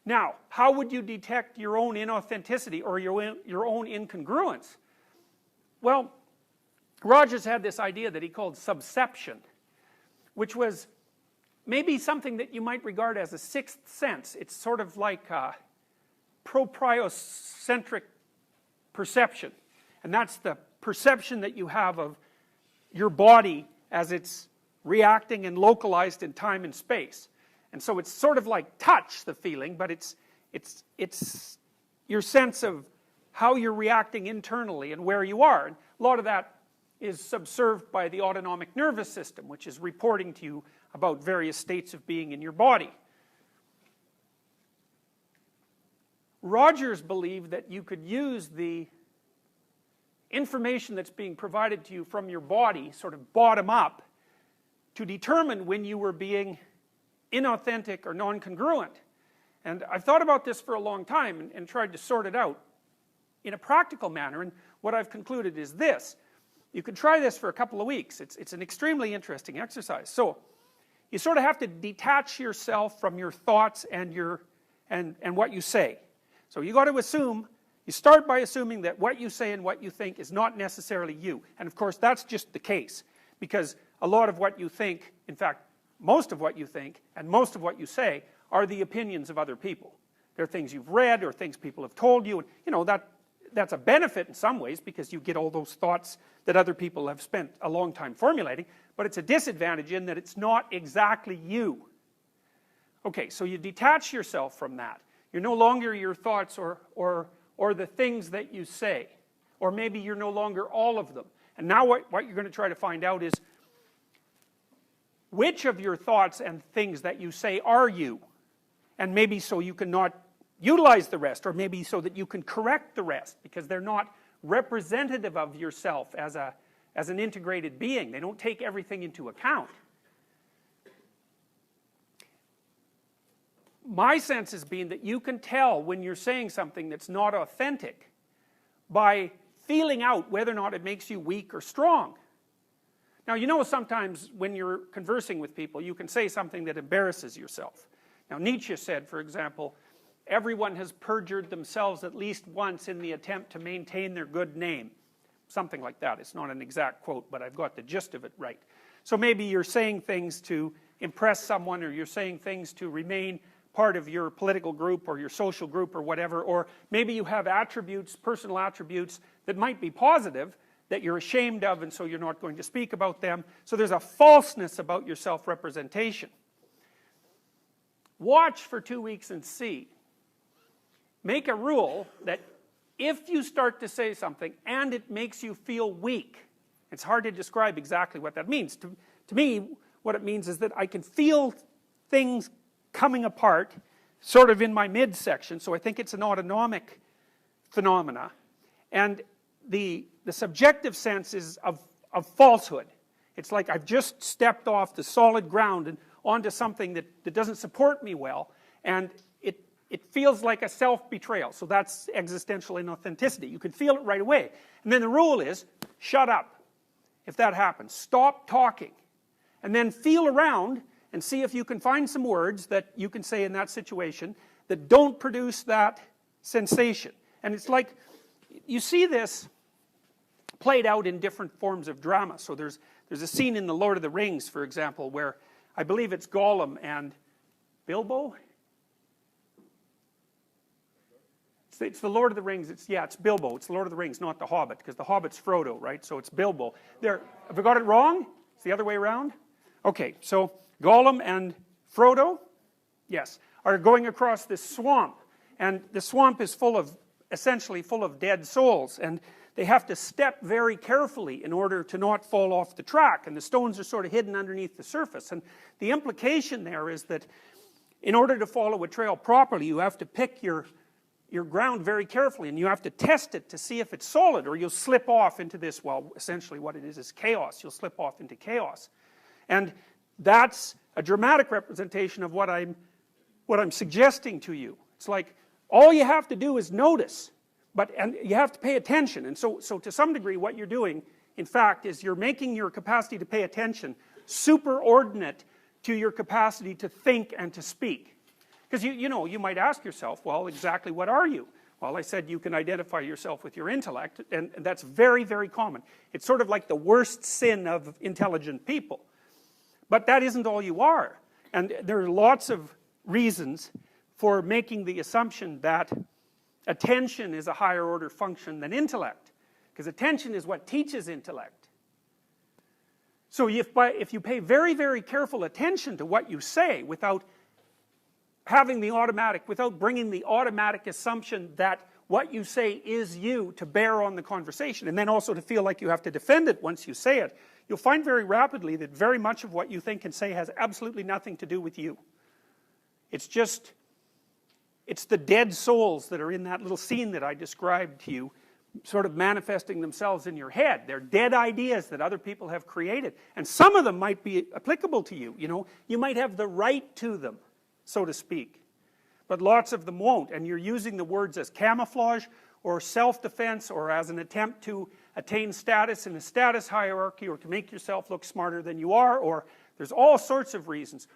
Now, how would you detect your own inauthenticity or your own incongruence? Well, Rogers had this idea that he called subception, which was maybe something that you might regard as a sixth sense. It's sort of like a propriocentric perception, and that's the perception that you have of your body as it's reacting and localized in time and space. And so it's sort of like touch, the feeling, but it's your sense of how you're reacting internally and where you are. And a lot of that is subserved by the autonomic nervous system, which is reporting to you about various states of being in your body. Rogers believed that you could use the information that's being provided to you from your body, sort of bottom up, to determine when you were being inauthentic or non-congruent. And I've thought about this for a long time and tried to sort it out in a practical manner, and what I've concluded is this. You could try this for a couple of weeks. It's an extremely interesting exercise. So you sort of have to detach yourself from your thoughts and what you say. So you got to assume, you start by assuming that what you say and what you think is not necessarily you. And of course that's just the case, because a lot of what you think, in fact most of what you think and most of what you say, are the opinions of other people. They're things you've read or things people have told you, and you know, that's a benefit in some ways because you get all those thoughts that other people have spent a long time formulating, but it's a disadvantage in that it's not exactly you. Okay, so you detach yourself from that. You're no longer your thoughts or the things that you say, or maybe you're no longer all of them. And now what you're going to try to find out is which of your thoughts and things that you say are you, and maybe so you can not utilize the rest, or maybe so that you can correct the rest, because they're not representative of yourself as an integrated being. They don't take everything into account. My sense has been that you can tell when you're saying something that's not authentic by feeling out whether or not it makes you weak or strong. Now, you know, sometimes when you're conversing with people, you can say something that embarrasses yourself. Now, Nietzsche said, for example, everyone has perjured themselves at least once in the attempt to maintain their good name. Something like that. It's not an exact quote, but I've got the gist of it right. So maybe you're saying things to impress someone, or you're saying things to remain part of your political group or your social group or whatever, or maybe you have attributes, personal attributes that might be positive that you're ashamed of, and so you're not going to speak about them. So there's a falseness about your self-representation. Watch for 2 weeks and see. Make a rule that if you start to say something and it makes you feel weak, it's hard to describe exactly what that means. To me, what it means is that I can feel things coming apart, sort of in my midsection, so I think it's an autonomic phenomena. And the subjective sense is of falsehood. It's like I've just stepped off the solid ground and onto something that doesn't support me well, and it feels like a self-betrayal. So that's existential inauthenticity. You can feel it right away. And then the rule is, shut up if that happens. Stop talking. And then feel around and see if you can find some words that you can say in that situation that don't produce that sensation. And it's like, you see this played out in different forms of drama. So there's a scene in The Lord of the Rings, for example, where I believe it's Gollum and Bilbo. It's The Lord of the Rings. It's Bilbo. It's The Lord of the Rings, not The Hobbit, because The Hobbit's Frodo, right? So it's Bilbo. Have I got it wrong? It's the other way around? Okay, so Gollum and Frodo, yes, are going across this swamp, and the swamp is essentially full of dead souls, and they have to step very carefully in order to not fall off the track, and the stones are sort of hidden underneath the surface. And the implication there is that in order to follow a trail properly, you have to pick your ground very carefully, and you have to test it to see if it's solid, or you'll slip off into this, well, essentially what it is chaos. You'll slip off into chaos. And that's a dramatic representation of what I'm suggesting to you. It's like all you have to do is notice, and you have to pay attention. And so to some degree what you're doing, in fact, is you're making your capacity to pay attention superordinate to your capacity to think and to speak. Because you know, you might ask yourself, well, exactly what are you? Well, I said you can identify yourself with your intellect, and that's very, very common. It's sort of like the worst sin of intelligent people. But that isn't all you are. And there are lots of reasons for making the assumption that attention is a higher order function than intellect. Because attention is what teaches intellect. So if you pay very, very careful attention to what you say without without bringing the automatic assumption that what you say is you to bear on the conversation, and then also to feel like you have to defend it once you say it, you'll find very rapidly that very much of what you think and say has absolutely nothing to do with you. It's the dead souls that are in that little scene that I described to you, sort of manifesting themselves in your head. They're dead ideas that other people have created, and some of them might be applicable to you. You know, you might have the right to them, so to speak, but lots of them won't, and you're using the words as camouflage or self-defense or as an attempt to attain status in a status hierarchy or to make yourself look smarter than you are, or there's all sorts of reasons,